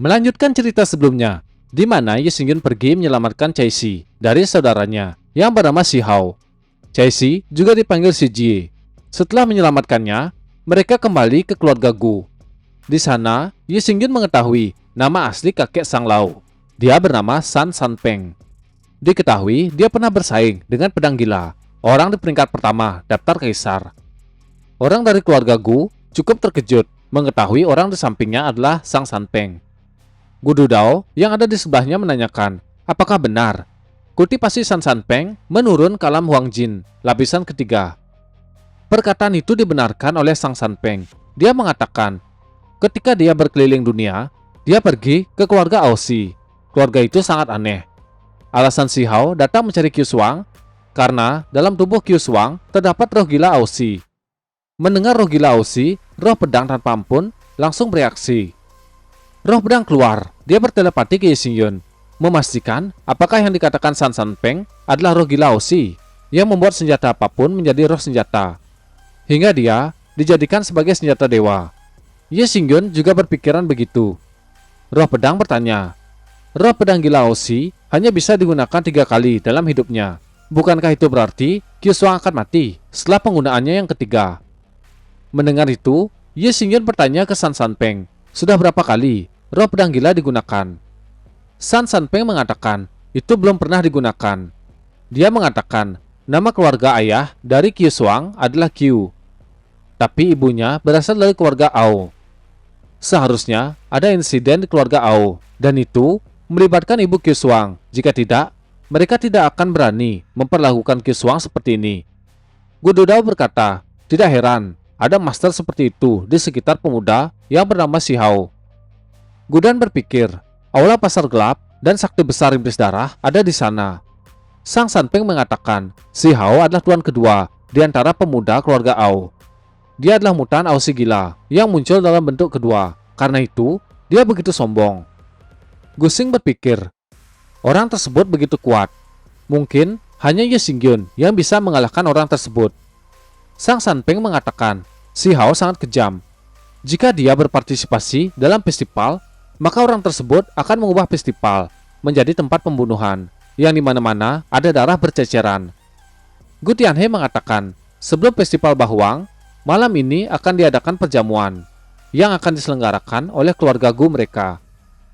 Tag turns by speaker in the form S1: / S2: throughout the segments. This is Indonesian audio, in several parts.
S1: Melanjutkan cerita sebelumnya, di mana Ye Xingyun pergi menyelamatkan Cai Si dari saudaranya yang bernama Si Hao. Cai Si juga dipanggil Si Jie. Setelah menyelamatkannya, mereka kembali ke keluarga Gu. Di sana, Ye Xingyun mengetahui nama asli kakek Sang Lao. Dia bernama San Sanpeng. Diketahui dia pernah bersaing dengan pedang gila, orang di peringkat pertama daftar kaisar. Orang dari keluarga Gu cukup terkejut mengetahui orang di sampingnya adalah Sang Sanpeng. Gu Dudao yang ada di sebelahnya menanyakan, apakah benar kultivasi San Sanpeng menurun ke alam Huangjin, lapisan ketiga. Perkataan itu dibenarkan oleh Sang Sanpeng. Dia mengatakan, ketika dia berkeliling dunia, dia pergi ke keluarga Aoshi. Keluarga itu sangat aneh. Alasan Si Hao datang mencari Qiu Shuang karena dalam tubuh Qiu Shuang terdapat roh gila Aoshi. Mendengar roh gila Aoshi, roh pedang tanpa ampun langsung bereaksi. Roh pedang keluar, dia bertelepati ke Ye Xingyun, memastikan apakah yang dikatakan San Sanpeng adalah roh gila Aoshi yang membuat senjata apapun menjadi roh senjata, hingga dia dijadikan sebagai senjata dewa. Ye Xingyun juga berpikiran begitu. Roh pedang bertanya, roh pedang gila Aoshi hanya bisa digunakan 3 kali dalam hidupnya. Bukankah itu berarti Qiu Shuang akan mati setelah penggunaannya yang ketiga? Mendengar itu, Ye Xingyun bertanya ke San Sanpeng, sudah berapa kali roh pedang gila digunakan? San Sanpeng mengatakan, itu belum pernah digunakan. Dia mengatakan, nama keluarga ayah dari Qiu Shuang adalah Qiu, tapi ibunya berasal dari keluarga Ao. Seharusnya ada insiden di keluarga Ao, dan itu melibatkan ibu Qiu Shuang. Jika tidak, mereka tidak akan berani memperlakukan Qiu Shuang seperti ini. Gu Dudao berkata, tidak heran ada master seperti itu di sekitar pemuda yang bernama Si Hao. Gudan berpikir, aula pasar gelap dan sakti besar iblis darah ada di sana. Sang Sanpeng mengatakan, Si Hao adalah tuan kedua di antara pemuda keluarga Ao. Dia adalah mutan Aoshi gila yang muncul dalam bentuk kedua. Karena itu, dia begitu sombong. Gu Xing berpikir, orang tersebut begitu kuat. Mungkin hanya Ye Xingyun yang bisa mengalahkan orang tersebut. Sang Sanpeng mengatakan, Si Hao sangat kejam. Jika dia berpartisipasi dalam festival, maka orang tersebut akan mengubah festival menjadi tempat pembunuhan, yang dimana-mana ada darah berceceran. Gu Tianhe mengatakan, sebelum festival Bahuang, malam ini akan diadakan perjamuan, yang akan diselenggarakan oleh keluarga Gu mereka.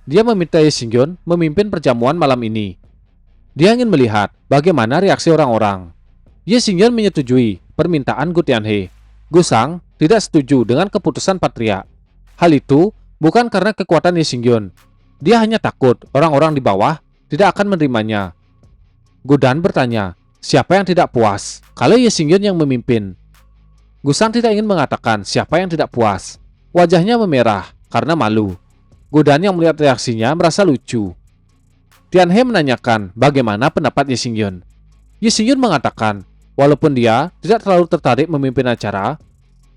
S1: Dia meminta Ye Xingyun memimpin perjamuan malam ini. Dia ingin melihat bagaimana reaksi orang-orang. Ye Xingyun menyetujui permintaan Gu Tianhe. Gu Shang tidak setuju dengan keputusan Patria. Hal itu bukan karena kekuatan Ye Xingyun. Dia hanya takut orang-orang di bawah tidak akan menerimanya. Gu Dan bertanya, siapa yang tidak puas kalau Ye Xingyun yang memimpin? Gu Shang tidak ingin mengatakan siapa yang tidak puas. Wajahnya memerah karena malu. Gu Dan yang melihat reaksinya merasa lucu. Tianhe menanyakan bagaimana pendapat Ye Xingyun. Ye Xingyun mengatakan, walaupun dia tidak terlalu tertarik memimpin acara,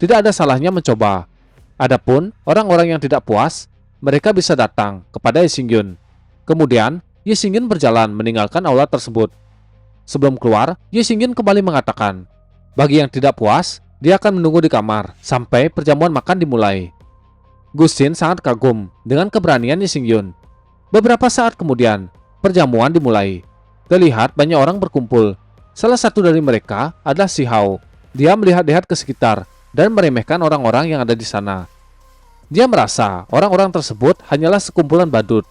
S1: tidak ada salahnya mencoba. Adapun orang-orang yang tidak puas, mereka bisa datang kepada Ye Xingyun. Kemudian, Ye Xingyun berjalan meninggalkan aula tersebut. Sebelum keluar, Ye Xingyun kembali mengatakan, bagi yang tidak puas, dia akan menunggu di kamar sampai perjamuan makan dimulai. Gu Xin sangat kagum dengan keberanian Ye Xingyun. Beberapa saat kemudian, perjamuan dimulai. Terlihat banyak orang berkumpul. Salah satu dari mereka adalah Si Hao. Dia melihat-lihat ke sekitar dan meremehkan orang-orang yang ada di sana. Dia merasa orang-orang tersebut hanyalah sekumpulan badut.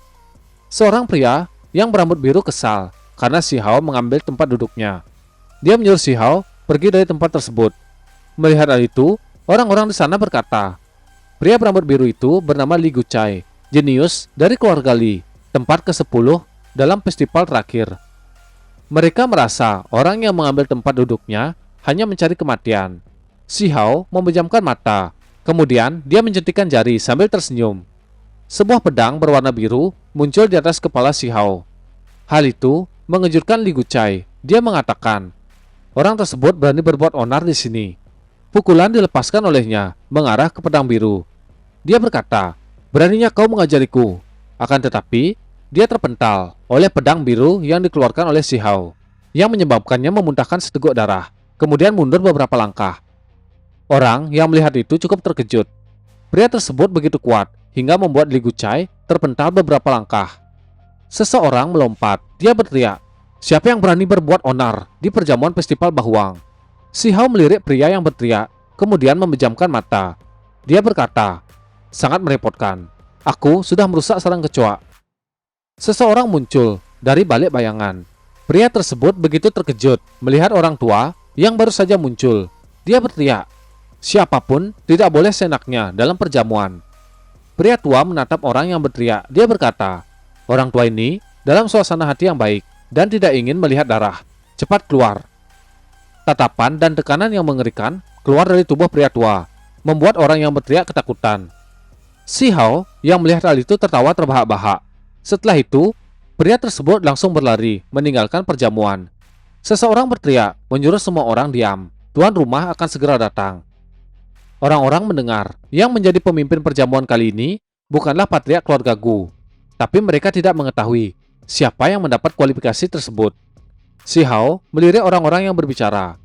S1: Seorang pria yang berambut biru kesal karena Si Hao mengambil tempat duduknya. Dia menyuruh Si Hao pergi dari tempat tersebut. Melihat hal itu, orang-orang di sana berkata, pria berambut biru itu bernama Li Gucai, jenius dari keluarga Li, tempat ke-10 dalam festival terakhir. Mereka merasa orang yang mengambil tempat duduknya hanya mencari kematian. Si Hao memejamkan mata, kemudian dia menjentikan jari sambil tersenyum. Sebuah pedang berwarna biru muncul di atas kepala Si Hao. Hal itu mengejutkan Li Gucai. Dia mengatakan, orang tersebut berani berbuat onar di sini. Pukulan dilepaskan olehnya mengarah ke pedang biru. Dia berkata, beraninya kau mengajariku. Akan tetapi, dia terpental oleh pedang biru yang dikeluarkan oleh Si Hao, yang menyebabkannya memuntahkan seteguk darah, kemudian mundur beberapa langkah. Orang yang melihat itu cukup terkejut. Pria tersebut begitu kuat hingga membuat Li Guchai terpental beberapa langkah. Seseorang melompat, dia berteriak, "Siapa yang berani berbuat onar di perjamuan festival Bahuang?" Si Hao melirik pria yang berteriak, kemudian memejamkan mata. Dia berkata, "Sangat merepotkan. Aku sudah merusak sarang kecoa." Seseorang muncul dari balik bayangan. Pria tersebut begitu terkejut melihat orang tua yang baru saja muncul. Dia berteriak, "Siapapun tidak boleh seenaknya dalam perjamuan." Pria tua menatap orang yang berteriak. Dia berkata, "Orang tua ini dalam suasana hati yang baik dan tidak ingin melihat darah. Cepat keluar." Tatapan dan tekanan yang mengerikan keluar dari tubuh pria tua, membuat orang yang berteriak ketakutan. Si Hao yang melihat hal itu tertawa terbahak-bahak. Setelah itu, pria tersebut langsung berlari meninggalkan perjamuan. Seseorang berteriak menyuruh semua orang diam. Tuan rumah akan segera datang. Orang-orang mendengar yang menjadi pemimpin perjamuan kali ini bukanlah patriark keluarga Gu, tapi mereka tidak mengetahui siapa yang mendapat kualifikasi tersebut. Si Hao melirik orang-orang yang berbicara.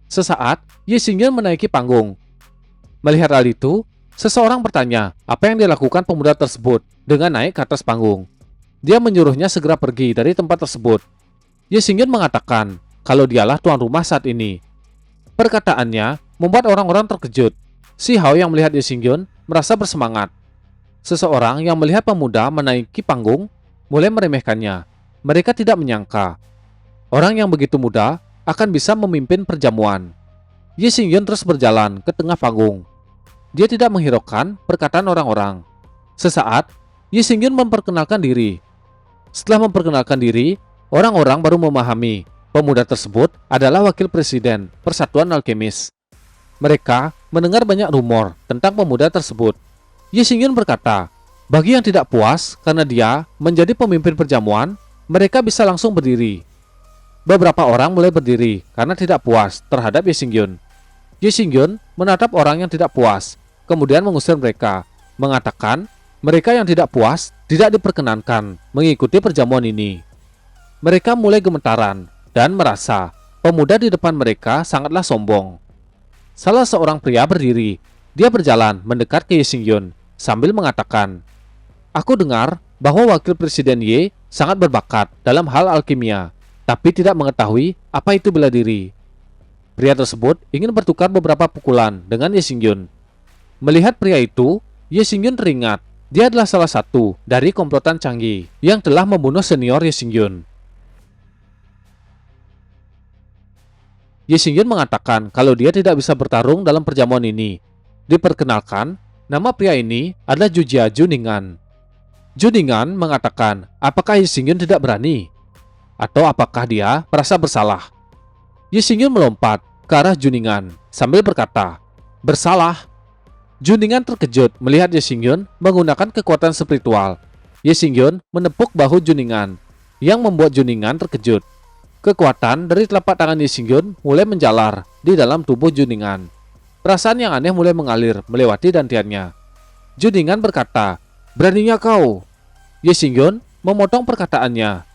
S1: Sesaat, Ye Xingyun menaiki panggung. Melihat hal itu, seseorang bertanya apa yang dilakukan pemuda tersebut dengan naik ke atas panggung. Dia menyuruhnya segera pergi dari tempat tersebut. Ye Xingyun mengatakan kalau dialah tuan rumah saat ini. Perkataannya membuat orang-orang terkejut. Si Hao yang melihat Ye Xingyun merasa bersemangat. Seseorang yang melihat pemuda menaiki panggung mulai meremehkannya. Mereka tidak menyangka orang yang begitu muda akan bisa memimpin perjamuan. Ye Xingyun terus berjalan ke tengah panggung. Dia tidak menghiraukan perkataan orang-orang. Sesaat, Ye Xingyun memperkenalkan diri. Setelah memperkenalkan diri, orang-orang baru memahami pemuda tersebut adalah wakil presiden Persatuan Alkemis. Mereka mendengar banyak rumor tentang pemuda tersebut. Ye Xingyun berkata, bagi yang tidak puas karena dia menjadi pemimpin perjamuan, mereka bisa langsung berdiri. Beberapa orang mulai berdiri karena tidak puas terhadap Ye Xingyun. Ye Xingyun menatap orang yang tidak puas, kemudian mengusir mereka, mengatakan mereka yang tidak puas tidak diperkenankan mengikuti perjamuan ini. Mereka mulai gemetaran dan merasa pemuda di depan mereka sangatlah sombong. Salah seorang pria berdiri. Dia berjalan mendekat ke Ye Xingyun sambil mengatakan, "Aku dengar bahwa wakil presiden Ye sangat berbakat dalam hal alkimia, tapi tidak mengetahui apa itu bela diri." Pria tersebut ingin bertukar beberapa pukulan dengan Ye Xingyun. Melihat pria itu, Ye Xingyun teringat dia adalah salah satu dari komplotan canggih yang telah membunuh senior Ye Xingyun. Ye Xingyun mengatakan kalau dia tidak bisa bertarung dalam perjamuan ini. Diperkenalkan, nama pria ini adalah Jujia Juningan. Juningan mengatakan, apakah Ye Xingyun tidak berani? Atau apakah dia merasa bersalah? Ye Xingyun melompat ke arah Juningan sambil berkata, "Bersalah?" Juningan terkejut melihat Ye Xingyun menggunakan kekuatan spiritual. Ye Xingyun menepuk bahu Juningan, yang membuat Juningan terkejut. Kekuatan dari telapak tangan Ye Xingyun mulai menjalar di dalam tubuh Juningan. Perasaan yang aneh mulai mengalir melewati dantiannya. Juningan berkata, "Beraninya kau?" Ye Xingyun memotong perkataannya.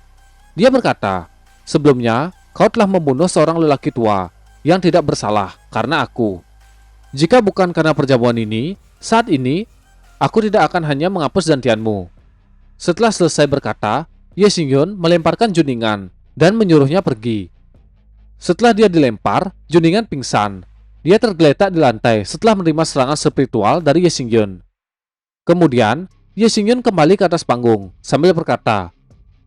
S1: Dia berkata, "Sebelumnya, kau telah membunuh seorang lelaki tua yang tidak bersalah karena aku. Jika bukan karena perjamuan ini, saat ini, aku tidak akan hanya menghapus dantianmu." Setelah selesai berkata, Ye Xingyun melemparkan Juningan dan menyuruhnya pergi. Setelah dia dilempar, Juningan pingsan. Dia tergeletak di lantai setelah menerima serangan spiritual dari Ye Xingyun. Kemudian, Ye Xingyun kembali ke atas panggung sambil berkata,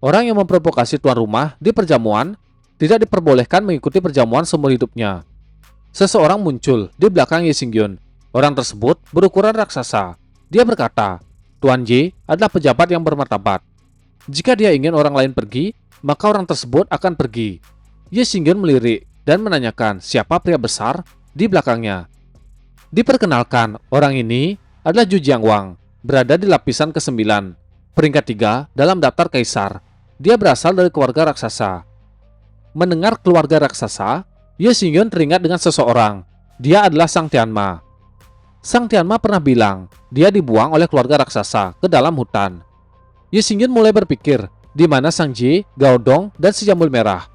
S1: orang yang memprovokasi tuan rumah di perjamuan tidak diperbolehkan mengikuti perjamuan seumur hidupnya. Seseorang muncul di belakang Ye Xingyun. Orang tersebut berukuran raksasa. Dia berkata, Tuan Ye adalah pejabat yang bermartabat. Jika dia ingin orang lain pergi, maka orang tersebut akan pergi. Ye Xingyun melirik dan menanyakan siapa pria besar di belakangnya. Diperkenalkan, orang ini adalah Zhu Jiangwang, berada di lapisan ke-9, peringkat 3 dalam daftar kaisar. Dia berasal dari keluarga raksasa. Mendengar keluarga raksasa, Ye Xingyun teringat dengan seseorang. Dia adalah Sang Tianma. Sang Tianma pernah bilang dia dibuang oleh keluarga raksasa ke dalam hutan. Ye Xingyun mulai berpikir di mana Sang Ji, Gaodong, dan si Jambul Merah.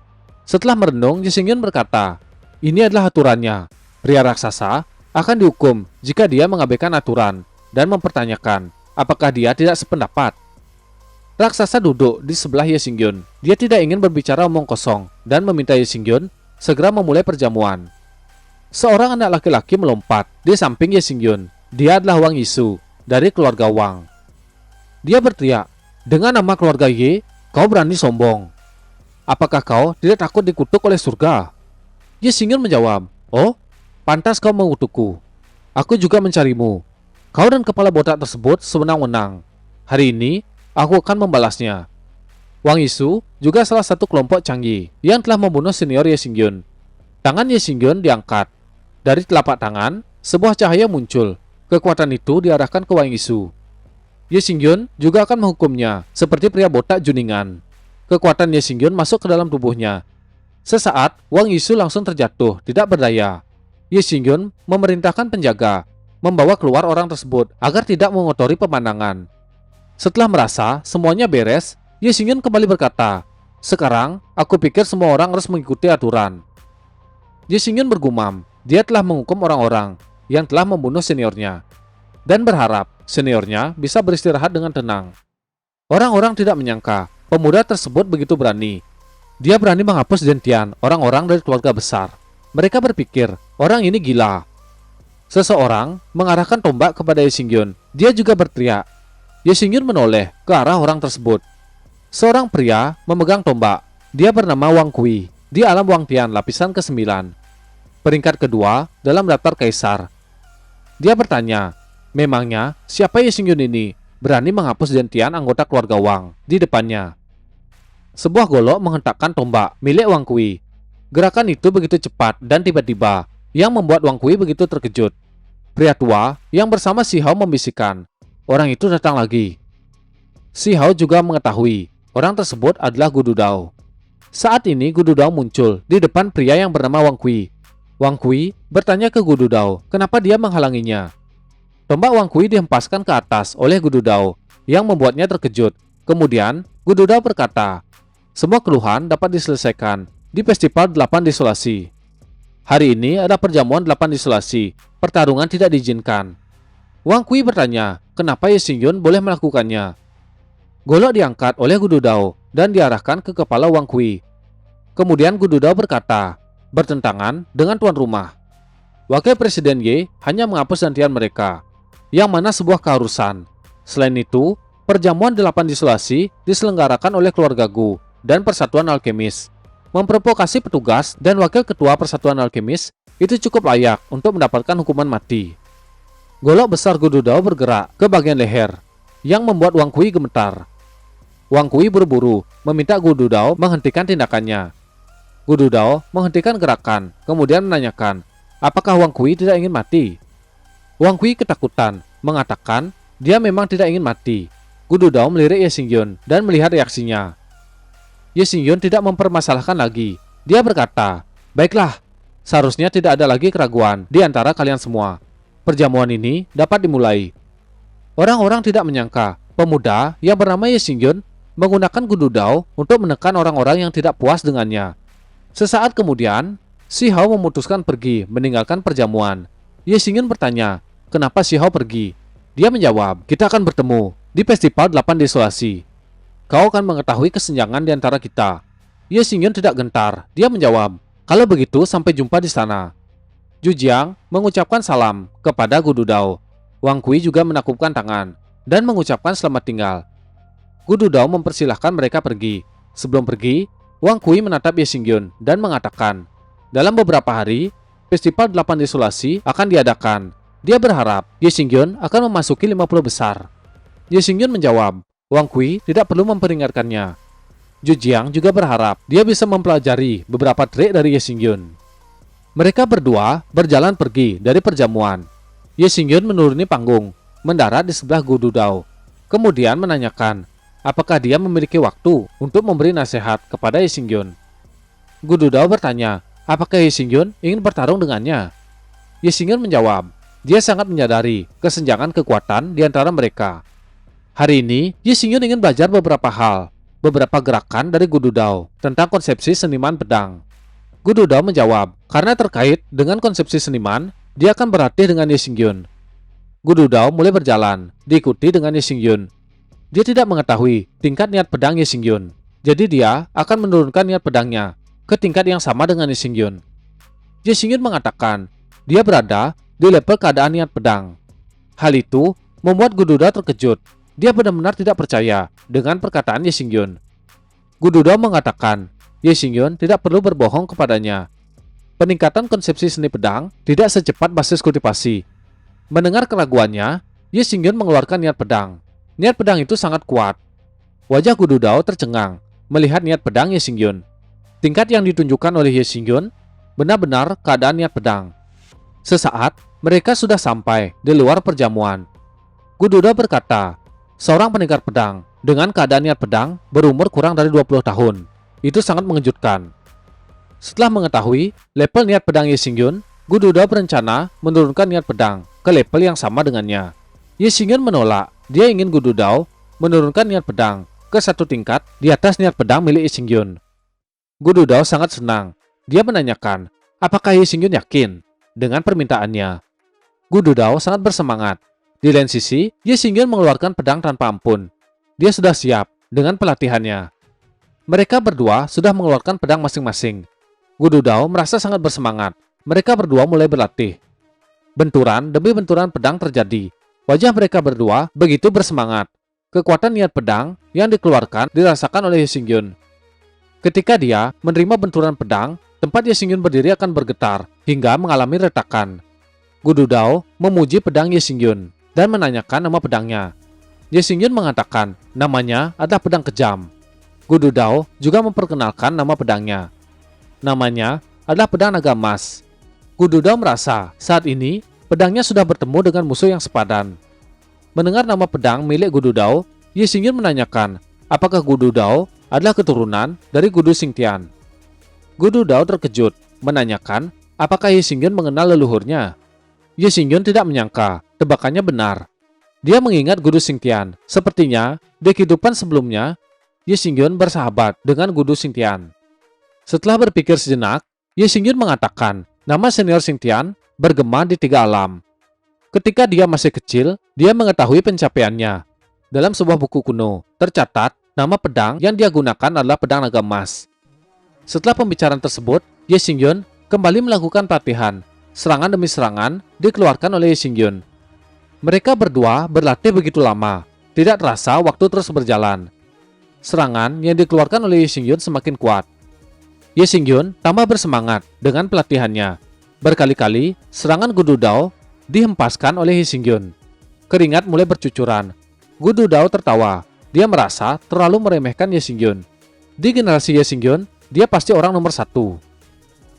S1: Setelah merenung, Ye Xingyun berkata, ini adalah aturannya. Pria raksasa akan dihukum jika dia mengabaikan aturan dan mempertanyakan Apakah dia tidak sependapat? Raksasa duduk di sebelah Ye Xingyun. Dia tidak ingin berbicara omong kosong dan meminta Ye Xingyun segera memulai perjamuan. Seorang anak laki-laki melompat di samping Ye Xingyun. Dia adalah Wang Yisu dari keluarga Wang. Dia berteriak, "Dengan nama keluarga Ye, kau berani sombong. Apakah kau tidak takut dikutuk oleh surga?" Ye Xingyun menjawab, "Oh, pantas kau mengutukku. Aku juga mencarimu. Kau dan kepala botak tersebut sewenang-wenang. Hari ini, aku akan membalasnya." Wang Yisu juga salah satu kelompok Changyi yang telah membunuh senior Ye Xingyun. Tangan Ye Xingyun diangkat. Dari telapak tangan, sebuah cahaya muncul. Kekuatan itu diarahkan ke Wang Yisu. Ye Xingyun juga akan menghukumnya, seperti pria botak Juningan. Kekuatan Ye Xingyun masuk ke dalam tubuhnya. Sesaat, Wang Yisu langsung terjatuh, tidak berdaya. Ye Xingyun memerintahkan penjaga membawa keluar orang tersebut agar tidak mengotori pemandangan. Setelah merasa semuanya beres, Ye Xingyun kembali berkata, "Sekarang, aku pikir semua orang harus mengikuti aturan." Ye Xingyun bergumam, dia telah menghukum orang-orang yang telah membunuh seniornya dan berharap seniornya bisa beristirahat dengan tenang. Orang-orang tidak menyangka pemuda tersebut begitu berani. Dia berani menghapus dentian orang-orang dari keluarga besar. Mereka berpikir, orang ini gila. Seseorang mengarahkan tombak kepada Ye Xingyun. Dia juga berteriak. Ye Xingyun menoleh ke arah orang tersebut. Seorang pria memegang tombak. Dia bernama Wang Kui di alam Wang Tian lapisan ke-9. Peringkat kedua dalam daftar kaisar. Dia bertanya, memangnya siapa Ye Xingyun ini berani menghapus dentian anggota keluarga Wang di depannya? Sebuah golok menghentakkan tombak milik Wang Kui. Gerakan itu begitu cepat dan tiba-tiba yang membuat Wang Kui begitu terkejut. Pria tua yang bersama Si Hao membisikkan, orang itu datang lagi. Si Hao juga mengetahui orang tersebut adalah Gu Dudao. Saat ini Gu Dudao muncul di depan pria yang bernama Wang Kui. Wang Kui bertanya ke Gu Dudao kenapa dia menghalanginya. Tombak Wang Kui dihempaskan ke atas oleh Gu Dudao yang membuatnya terkejut. Kemudian Gu Dudao berkata, "Semua keluhan dapat diselesaikan di Festival 8 Desolasi. Hari ini ada perjamuan 8 Desolasi. Pertarungan tidak diizinkan." Wang Kui bertanya, kenapa Ye Xingyun boleh melakukannya? Golok diangkat oleh Gu Dudao dan diarahkan ke kepala Wang Kui. Kemudian Gu Dudao berkata, bertentangan dengan tuan rumah. Wakil Presiden Ye hanya menghapus dentian mereka, yang mana sebuah keharusan. Selain itu, perjamuan 8 Desolasi diselenggarakan oleh keluarga Gu dan Persatuan Alkemis. Memprovokasi petugas dan wakil ketua Persatuan Alkemis itu cukup layak untuk mendapatkan hukuman mati. Golok besar Gu Dudao bergerak ke bagian leher, yang membuat Wang Kui gemetar. Wang Kui buru-buru meminta Gu Dudao menghentikan tindakannya. Gu Dudao menghentikan gerakan, kemudian menanyakan, apakah Wang Kui tidak ingin mati? Wang Kui ketakutan, mengatakan dia memang tidak ingin mati. Gu Dudao melirik Ye Xingyun dan melihat reaksinya. Ye Xingyun tidak mempermasalahkan lagi. Dia berkata, "Baiklah, seharusnya tidak ada lagi keraguan di antara kalian semua. Perjamuan ini dapat dimulai." Orang-orang tidak menyangka pemuda yang bernama Ye Xingyun menggunakan Gu Dudao untuk menekan orang-orang yang tidak puas dengannya. Sesaat kemudian, Si Hao memutuskan pergi meninggalkan perjamuan. Ye Xingyun bertanya, kenapa Si Hao pergi? Dia menjawab, "Kita akan bertemu di Festival 8 Desolasi. Kau akan mengetahui kesenjangan di antara kita." Ye Xingyun tidak gentar. Dia menjawab, "Kalau begitu sampai jumpa di sana." Zhu Jiang mengucapkan salam kepada Gu Dudao. Wang Kui juga menakupkan tangan dan mengucapkan selamat tinggal. Gu Dudao mempersilahkan mereka pergi. Sebelum pergi, Wang Kui menatap Ye Xingyun dan mengatakan, dalam beberapa hari, Festival 8 Desolasi akan diadakan. Dia berharap Ye Xingyun akan memasuki 50 besar. Ye Xingyun menjawab, Wang Kui tidak perlu memperingatkannya. Zhu Jiang juga berharap dia bisa mempelajari beberapa trik dari Ye Xingyun. Mereka berdua berjalan pergi dari perjamuan. Ye Xingyun menuruni panggung, mendarat di sebelah Gu Dudao. Kemudian menanyakan, apakah dia memiliki waktu untuk memberi nasihat kepada Ye Xingyun. Gu Dudao bertanya, apakah Ye Xingyun ingin bertarung dengannya? Ye Xingyun menjawab, dia sangat menyadari kesenjangan kekuatan di antara mereka. Hari ini, Ye Xingyun ingin belajar beberapa hal, beberapa gerakan dari Gu Dudao tentang konsepsi seniman pedang. Gu Dudao menjawab, karena terkait dengan konsepsi seniman, dia akan berlatih dengan Ye Xingyun. Gu Dudao mulai berjalan, diikuti dengan Ye Xingyun. Dia tidak mengetahui tingkat niat pedang Ye Xingyun, jadi dia akan menurunkan niat pedangnya ke tingkat yang sama dengan Ye Xingyun. Ye Xingyun mengatakan dia berada di level keadaan niat pedang. Hal itu membuat Gu Dudao terkejut. Dia benar-benar tidak percaya dengan perkataan Ye Xingyun. Gu Dudao mengatakan Ye Xingyun tidak perlu berbohong kepadanya. Peningkatan konsepsi seni pedang tidak secepat basis kultivasi. Mendengar keraguannya, Ye Xingyun mengeluarkan niat pedang. Niat pedang itu sangat kuat. Wajah Gu Dudao tercengang melihat niat pedang Ye Xingyun. Tingkat yang ditunjukkan oleh Ye Xingyun benar-benar keadaan niat pedang. Sesaat, mereka sudah sampai di luar perjamuan. Gu Dudao berkata, seorang pendekar pedang dengan keadaan niat pedang berumur kurang dari 20 tahun. Itu sangat mengejutkan. Setelah mengetahui level niat pedang Ye Xingyun, Gu Dudao berencana menurunkan niat pedang ke level yang sama dengannya. Ye Xingyun menolak. Dia ingin Gu Dudao menurunkan niat pedang ke satu tingkat di atas niat pedang milik Ye Xingyun. Gu Dudao sangat senang. Dia menanyakan, apakah Ye Xingyun yakin dengan permintaannya. Gu Dudao sangat bersemangat. Di lain sisi, Ye Xingyun mengeluarkan pedang tanpa ampun. Dia sudah siap dengan pelatihannya. Mereka berdua sudah mengeluarkan pedang masing-masing. Gu Dudao merasa sangat bersemangat. Mereka berdua mulai berlatih. Benturan demi benturan pedang terjadi. Wajah mereka berdua begitu bersemangat. Kekuatan niat pedang yang dikeluarkan dirasakan oleh Ye Xingyun. Ketika dia menerima benturan pedang, tempat Ye Xingyun berdiri akan bergetar hingga mengalami retakan. Gu Dudao memuji pedang Ye Xingyun dan menanyakan nama pedangnya. Ye Xingyun mengatakan namanya adalah pedang kejam. Gu Dudao juga memperkenalkan nama pedangnya. Namanya adalah pedang naga emas. Gu Dudao merasa saat ini pedangnya sudah bertemu dengan musuh yang sepadan. Mendengar nama pedang milik Gu Dudao, Ye Xingyun menanyakan apakah Gu Dudao adalah keturunan dari Gudu Xingtian. Gu Dudao terkejut, menanyakan apakah Ye Xingyun mengenal leluhurnya. Ye Xingyun tidak menyangka tebakannya benar. Dia mengingat Gudu Xingtian. Sepertinya di kehidupan sebelumnya, Ye Xingyun bersahabat dengan Gudu Xingtian. Setelah berpikir sejenak, Ye Xingyun mengatakan nama senior Xingtian bergema di 3 alam. Ketika dia masih kecil, dia mengetahui pencapaiannya. Dalam sebuah buku kuno, tercatat nama pedang yang dia gunakan adalah pedang naga emas. Setelah pembicaraan tersebut, Ye Xingyun kembali melakukan pelatihan. Serangan demi serangan dikeluarkan oleh Ye Xingyun. Mereka berdua berlatih begitu lama, tidak terasa waktu terus berjalan. Serangan yang dikeluarkan oleh Ye Xingyun semakin kuat. Ye Xingyun tambah bersemangat dengan pelatihannya. Berkali-kali, serangan Gu Dudao dihempaskan oleh Ye Xingyun. Keringat mulai bercucuran. Gu Dudao tertawa. Dia merasa terlalu meremehkan Ye Xingyun. Di generasi Ye Xingyun, dia pasti orang nomor 1.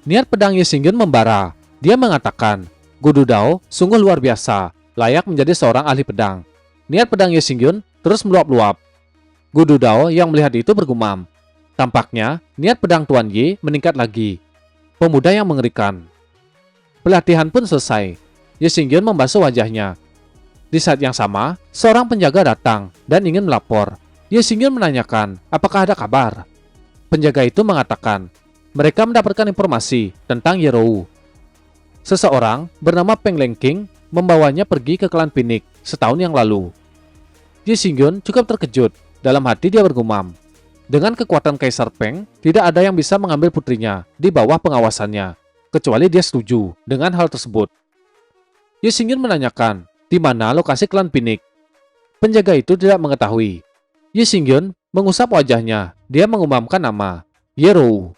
S1: Niat pedang Ye Xingyun membara. Dia mengatakan, Gu Dudao sungguh luar biasa, layak menjadi seorang ahli pedang. Niat pedang Ye Xingyun terus meluap-luap. Gu Dudao yang melihat itu bergumam. Tampaknya, niat pedang Tuan Ye meningkat lagi. Pemuda yang mengerikan. Pelatihan pun selesai. Ye Xingyun membasuh wajahnya. Di saat yang sama, seorang penjaga datang dan ingin melapor. Ye Xingyun menanyakan apakah ada kabar. Penjaga itu mengatakan mereka mendapatkan informasi tentang Ye Rou. Seseorang bernama Peng Lengking membawanya pergi ke klan Pinik setahun yang lalu. Ye Xingyun cukup terkejut. Dalam hati dia bergumam. Dengan kekuatan Kaisar Peng, tidak ada yang bisa mengambil putrinya di bawah pengawasannya, kecuali dia setuju dengan hal tersebut. Ye Xingyun menanyakan, di mana lokasi klan Pinik? Penjaga itu tidak mengetahui. Ye Xingyun mengusap wajahnya. Dia mengumumkan nama, Ye Rou.